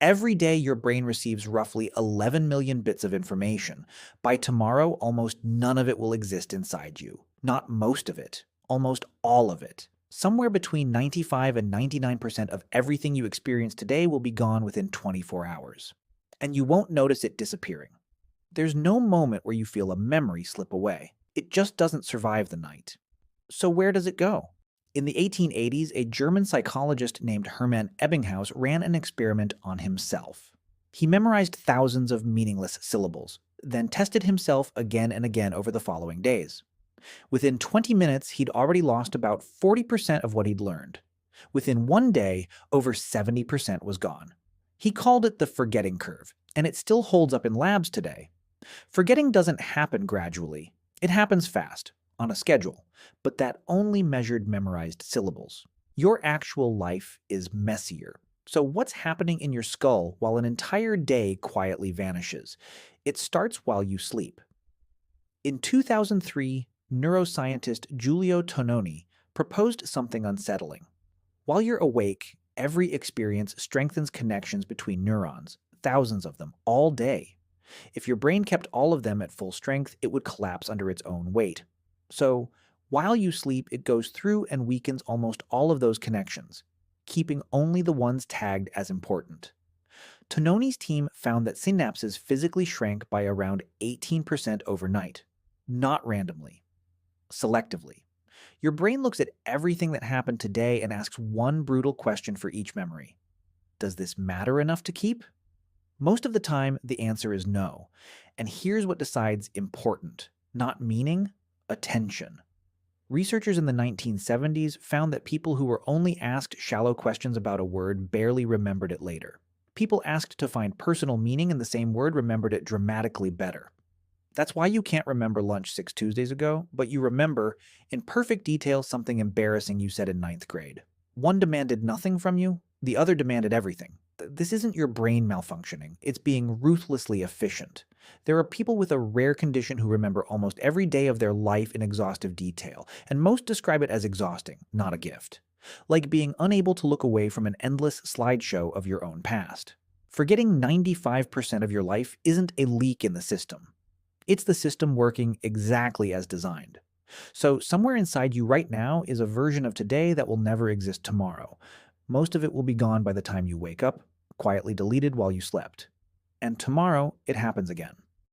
Every day, your brain receives roughly 11 million bits of information. By tomorrow, almost none of it will exist inside you. Not most of it, almost all of it. Somewhere between 95 and 99% of everything you experience today will be gone within 24 hours. And you won't notice it disappearing. There's no moment where you feel a memory slip away. It just doesn't survive the night. So where does it go? In the 1880s, a German psychologist named Hermann Ebbinghaus ran an experiment on himself. He memorized thousands of meaningless syllables, then tested himself again and again over the following days. Within 20 minutes, he'd already lost about 40% of what he'd learned. Within one day, over 70% was gone. He called it the forgetting curve, and it still holds up in labs today. Forgetting doesn't happen gradually. It happens fast, on a schedule, but that only measured memorized syllables. Your actual life is messier. So what's happening in your skull while an entire day quietly vanishes? It starts while you sleep. In 2003, neuroscientist Giulio Tononi proposed something unsettling. While you're awake, every experience strengthens connections between neurons, thousands of them, all day. If your brain kept all of them at full strength, it would collapse under its own weight. So, while you sleep, it goes through and weakens almost all of those connections, keeping only the ones tagged as important. Tononi's team found that synapses physically shrank by around 18% overnight, not randomly, selectively. Your brain looks at everything that happened today and asks one brutal question for each memory. Does this matter enough to keep? Most of the time, the answer is no. And here's what decides important, not meaning, attention. Researchers in the 1970s found that people who were only asked shallow questions about a word barely remembered it later. People asked to find personal meaning in the same word remembered it dramatically better. That's why you can't remember lunch 6 Tuesdays ago, but you remember, in perfect detail, something embarrassing you said in ninth grade. One demanded nothing from you, the other demanded everything. This isn't your brain malfunctioning, it's being ruthlessly efficient. There are people with a rare condition who remember almost every day of their life in exhaustive detail, and most describe it as exhausting, not a gift. Like being unable to look away from an endless slideshow of your own past. Forgetting 95% of your life isn't a leak in the system. It's the system working exactly as designed. So somewhere inside you right now is a version of today that will never exist tomorrow. Most of it will be gone by the time you wake up, quietly deleted while you slept. And tomorrow, it happens again.